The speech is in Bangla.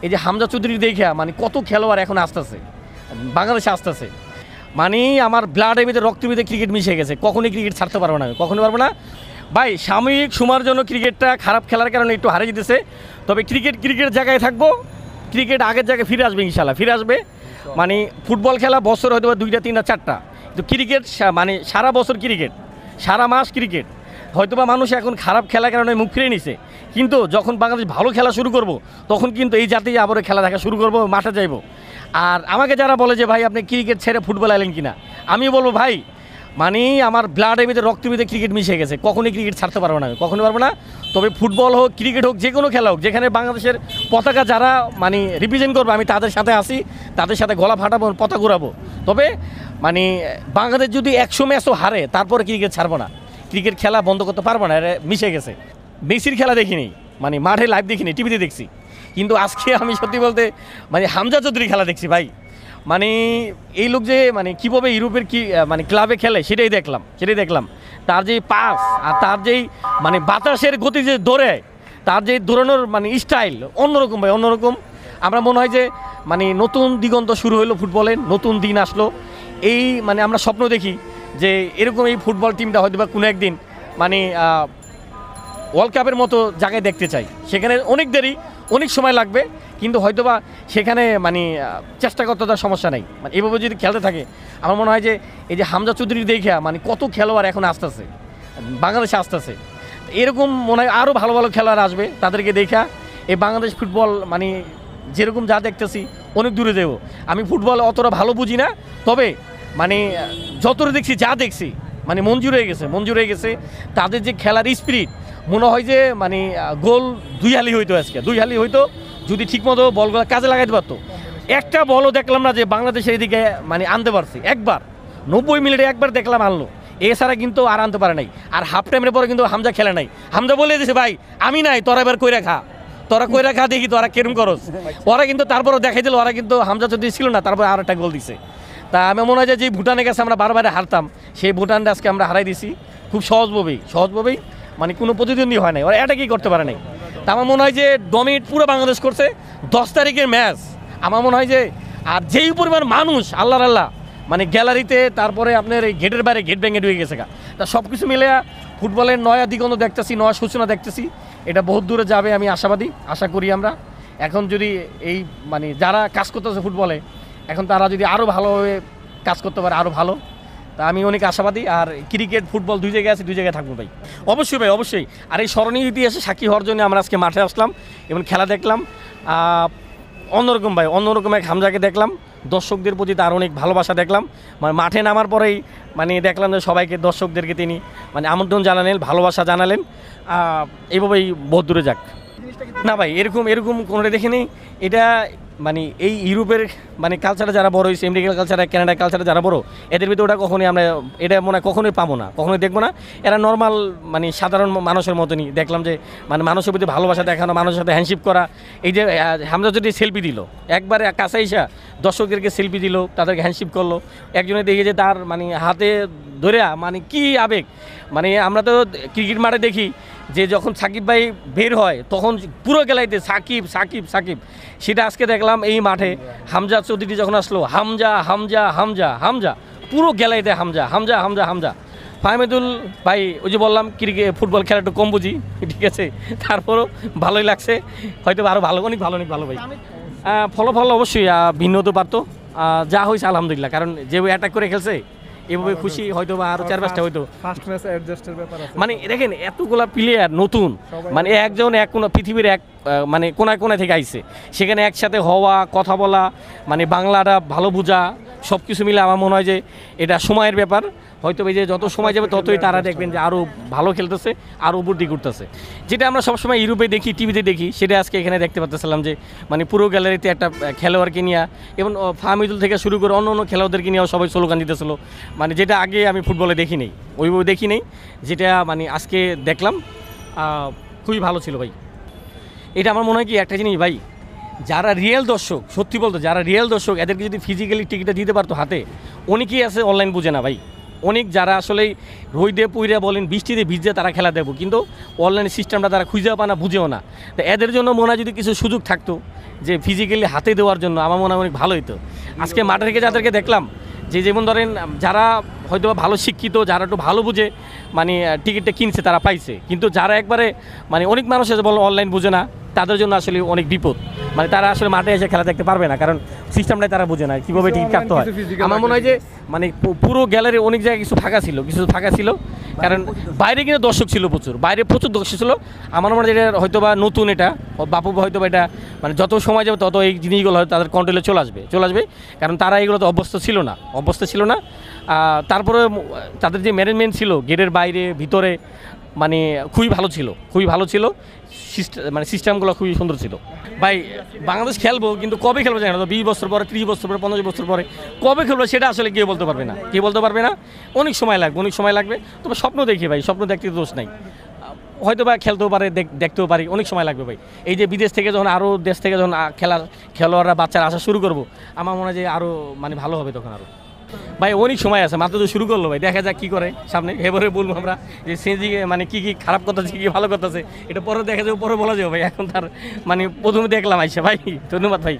এই যে হামজা চৌধুরী দেখা মানে কত খেলোয়াড় এখন আসতেছে বাংলাদেশে আসতেছে, মানে আমার ব্লাডের ভিতরে রক্তের ভিতরে ক্রিকেট মিশে গেছে। কখনোই ক্রিকেট ছাড়তে পারবো না, কখনোই পারবো না ভাই। সাময়িক সময়ের জন্য ক্রিকেটটা খারাপ খেলার কারণে একটু হারিয়ে যেতেছে, তবে ক্রিকেট জায়গায় থাকবো, ক্রিকেট আগের জায়গায় ফিরে আসবে, ইনশাল্লাহ ফিরে আসবে। মানে ফুটবল খেলা বছর হয়তো 2টা 3টা 4টা, তো ক্রিকেট মানে সারা বছর ক্রিকেট, সারা মাস ক্রিকেট। হয়তোবা মানুষ এখন খারাপ খেলার কারণে মুখ ফিরে নিছে, কিন্তু যখন বাংলাদেশ ভালো খেলা শুরু করব তখন কিন্তু এই জাতি আবারও খেলা দেখা শুরু করবো, মাঠে যাইব। আর আমাকে যারা বলে যে ভাই আপনি ক্রিকেট ছেড়ে ফুটবল আইলেন কিনা, আমি বলবো ভাই মানে আমার ব্লাডের ভিতরে রক্তের ভিতরে ক্রিকেট মিশে গেছে, কখনোই ক্রিকেট ছাড়তে পারবো না, কখনোই পারবো না। তবে ফুটবল হোক ক্রিকেট হোক যে কোনো খেলা হোক, যেখানে বাংলাদেশের পতাকা যারা মানে রিপ্রেজেন্ট করবে আমি তাদের সাথে আসি, তাদের সাথে গলা ফাটাবো, পতাকা ঘুরাবো। তবে মানে বাংলাদেশ যদি 100 ম্যাচও হারে তারপরে ক্রিকেট ছাড়বো না, ক্রিকেট খেলা বন্ধ করতে পারবো না, এটা মিশে গেছে। মেসির খেলা দেখিনি, মানে মাঠে লাইভ দেখিনি, টিভিতে দেখছি, কিন্তু আজকে আমি সত্যি বলতে মানে হামজা চৌধুরী খেলা দেখছি ভাই। মানে এই লোক যে মানে কীভাবে ইউরোপের কি মানে ক্লাবে খেলে সেটাই দেখলাম। তার যে পাস আর তার যেই মানে বাতাসের গতি যে দৌড়ে, তার যে দৌড়ানোর মানে স্টাইল অন্যরকম ভাই, অন্যরকম। আমরা মনে হয় যে মানে নতুন দিগন্ত শুরু হলো, ফুটবলের নতুন দিন আসলো। এই মানে আমরা স্বপ্ন দেখি যে এরকম এই ফুটবল টিমটা হয়তো বা কোনো একদিন মানে ওয়ার্ল্ড কাপের মতো জায়গায় দেখতে চাই। সেখানে অনেক দেরি, অনেক সময় লাগবে, কিন্তু হয়তোবা সেখানে মানে চেষ্টা করতে তার সমস্যা নেই। মানে এভাবে যদি খেলতে থাকে আমার মনে হয় যে এই যে হামজা চৌধুরী দেখা মানে কত খেলোয়াড় এখন আসতেছে বাংলাদেশে আসতেছে, এরকম মনে হয় আরও ভালো ভালো খেলোয়াড় আসবে। তাদেরকে দেখা এই বাংলাদেশ ফুটবল মানে যেরকম যা দেখতেছি অনেক দূরে দেব। আমি ফুটবল অতটা ভালো বুঝি না, তবে মানে যতটা দেখছি যা দেখছি মানে মঞ্জুর হয়ে গেছে। তাদের যে খেলার স্পিরিট মনে হয় যে মানে গোল 2 হালি হইতো, আজকে 2 হালি হইতো যদি ঠিকমতো বলগুলো কাজে লাগাইতে পারতো। একটা বলও দেখলাম না যে বাংলাদেশের এদিকে মানে আনতে পারছি, একবার 90 মিনিটে একবার দেখলাম আনলো, এছাড়া কিন্তু আর আনতে পারে নাই। আর হাফ টাইমের পরে কিন্তু হামজা খেলে নাই, হামজা বলে দিয়েছে ভাই আমি নাই, তোরা এবার কইরা খা দেখি তোরা কেরম করস। ওরা কিন্তু তারপরও দেখাই দিল, ওরা কিন্তু হামজা যদি ছিল না তারপরে আর একটা গোল দিছে। তা আমি মনে হয় যে ভুটানের কাছে আমরা বারবার হারতাম, সেই ভুটানটা আজকে আমরা হারাই দিছি খুব সহজভাবেই, মানে কোনো প্রতিদ্বন্দ্বী হয় নাই, ওরা এটা কি করতে পারে নাই। তা আমার মনে হয় যে ডমিনেট পুরো বাংলাদেশ করছে। 10 তারিখের ম্যাচ আমার মনে হয় যে আর যেই পরিমাণ মানুষ আল্লাহ মানে গ্যালারিতে, তারপরে আপনার এই গেটের বাইরে গেট ভেঙে ঢুকে গেছে গা। তা সব কিছু মিলে ফুটবলের নয়া দিগন্ত দেখতেছি, নয়া সূচনা দেখতেছি, এটা বহুত দূরে যাবে আমি আশাবাদী, আশা করি আমরা। এখন যদি এই মানে যারা কাজ করতেছে ফুটবলে এখন তারা যদি আরও ভালোভাবে কাজ করতে পারে আরও ভালো, তা আমি অনেক আশাবাদী। আর ক্রিকেট ফুটবল 2 জায়গায় আছে, 2 জায়গায় থাকবো ভাই, অবশ্যই ভাই অবশ্যই। আর এই স্মরণীয় ইতিহাসে সাক্ষী হওয়ার জন্য আমরা আজকে মাঠে আসলাম এবং খেলা দেখলাম। অন্যরকম ভাই, অন্যরকম এক হামজাকে দেখলাম, দর্শকদের প্রতি তার অনেক ভালোবাসা দেখলাম। মানে মাঠে নামার পরেই মানে দেখলাম যে সবাইকে, দর্শকদেরকে তিনি মানে আমন্ত্রণ জানালেন, ভালোবাসা জানালেন। এইভাবেই বহুত দূরে যাক না ভাই, এরকম কোনোটা দেখিনি। এটা মানে এই ইউরোপের মানে কালচারে যারা বড় হয়েছে, আমেরিকান কালচারে, কানাডার কালচারে যারা বড়, এদের ভিতরে ওটা কখনোই আমরা এটা মনে হয় কখনোই পাবো না, কখনোই দেখবো না। এরা নর্মাল মানে সাধারণ মানুষের মতনই দেখলাম যে মানে মানুষের প্রতি ভালোবাসা দেখানো, মানুষের সাথে হ্যান্ডশিপ করা। এই যে হামজা যদি সেলফি দিল, একবারে কাছে এসে দর্শকদেরকে সেলফি দিল, তাদেরকে হ্যান্ডশিপ করলো। একজনে দেখে যে তার মানে হাতে ধরে মানে কি আবেগ। মানে আমরা তো ক্রিকেট মাঠে দেখি যে যখন সাকিব ভাই বের হয় তখন পুরো গেলাইতে সাকিব, সেটা আজকে দেখলাম এই মাঠে হামজা চৌধুরী যখন আসলো, হামজা পুরো গেলাইতে হামজা। ফাহমিদুল ভাই ওই যে বললাম ক্রিকেট ফুটবল খেলা একটু কম বুঝি, ঠিক আছে, তারপরও ভালোই লাগছে, হয়তো আরও অনেক ভালো ভাই। ফলাফল অবশ্যই ভিন্ন হতে পারতো, যা হয়েছে আলহামদুলিল্লাহ, কারণ যে অ্যাটাক করে খেলছে এভাবে খুশি, হয়তো বা আরো 4-5টা হয়তো মানে দেখেন এতগুলা প্লেয়ার নতুন, মানে একজন এক কোনো পৃথিবীর এক মানে কোনায় থেকে আইছে, সেখানে একসাথে হওয়া, কথা বলা, মানে বাংলাটা ভালো বোঝা, সব কিছু মিলে আমার মনে হয় যে এটা সময়ের ব্যাপার। হয়তো এই যে যত সময় যাবে ততই তারা দেখবেন যে আরও ভালো খেলতেছে, আরও উপলব্ধি করতেছে। যেটা আমরা সবসময় ইউরোপে দেখি, টিভিতে দেখি, সেটা আজকে এখানে দেখতে পাচ্ছিলাম যে মানে পুরো গ্যালারিতে একটা খেলোয়াড়কে নিয়ে এবং ফাহমিদুল থেকে শুরু করে অন্য খেলোয়াড়দেরকে নিয়েও সবাই স্লোগান দিতেছিল, মানে যেটা আগে আমি ফুটবলে দেখি নেই, ওইভাবে দেখি নেই, যেটা মানে আজকে দেখলাম খুবই ভালো ছিল ভাই। এটা আমার মনে হয় কি একটা জিনিস ভাই, যারা রিয়েল দর্শক, সত্যি বলতো যারা রিয়েল দর্শক, এদেরকে যদি ফিজিক্যালি টিকিটটা দিতে পারতো হাতে, অনেকেই আছে অনলাইন বুঝে না ভাই, অনেক যারা আসলে রোদে পুইরা বলেন বৃষ্টিতে ভিজে তারা খেলা দেবো, কিন্তু অনলাইন সিস্টেমটা তারা খুঁজেও পায় না, বুঝেও না। তো এদের জন্য মনে হয় যদি কিছু সুযোগ থাকতো যে ফিজিক্যালি হাতে দেওয়ার জন্য, আমার মনে হয় অনেক ভালো হতো। আজকে মাঠে থেকে যাদেরকে দেখলাম, যে যেমন ধরেন যারা হয়তো ভালো শিক্ষিত, যারা একটু ভালো বুঝে মানে টিকিটটা কিনছে তারা পাইছে, কিন্তু যারা একবারে মানে অনেক মানুষ আছে বলো অনলাইন বুঝে না, তাদের জন্য আসলে অনেক বিপদ। মানে তারা আসলে মাঠে এসে খেলা দেখতে পারবে না, কারণ সিস্টেমটাই তারা বুঝে না কীভাবে টিকিট কাটতে হয়। আমার মনে হয় যে মানে পুরো গ্যালারি অনেক জায়গায় কিছু ফাঁকা ছিল, কারণ বাইরে কিন্তু দর্শক ছিল প্রচুর, বাইরে প্রচুর দর্শক ছিল। আমার মনে হয় এটা হয়তো বা নতুন, এটা বাপু হয়তো বা এটা মানে যত সময় যাবে তত এই জিনিসগুলো হয়তো তাদের কন্ট্রোলে চলে আসবে, কারণ তারা এগুলো তো অভ্যস্ত ছিল না। তারপরে তাদের যে ম্যানেজমেন্ট ছিল গেটের বাইরে ভিতরে মানে খুবই ভালো ছিল মানে সিস্টেমগুলো খুবই সুন্দর ছিল। ভাই বাংলাদেশ খেলবো, কিন্তু কবে খেলবো জানি না, তো 20 বছর পরে, 30 বছর পরে, 50 বছর পরে কবে খেলবো সেটা আসলে কেউ বলতে পারবে না। অনেক সময় লাগবে। তবে স্বপ্ন দেখি ভাই, স্বপ্ন দেখতে দোষ নাই। হয়তো বা খেলতেও পারে, দেখতেও পারি, অনেক সময় লাগবে ভাই। এই যে বিদেশ থেকে যখন আরও দেশ থেকে যখন খেলোয়াড়রা বাচ্চারা আসা শুরু করবো, আমার মনে হয় যে আরও মানে ভালো হবে তখন আরও। ভাই অনেক সময় আছে, মাত্র তো শুরু করলো ভাই, দেখা যাক কী করে সামনে। এবারে বলবো আমরা যে সেজি মানে কী খারাপ কথা আছে, কী ভালো কথা আছে, এটা পরে দেখা যাবে, পরে বলা যাবে ভাই। এখন তার মানে প্রথমে দেখলাম আইসা ভাই। ধন্যবাদ ভাই।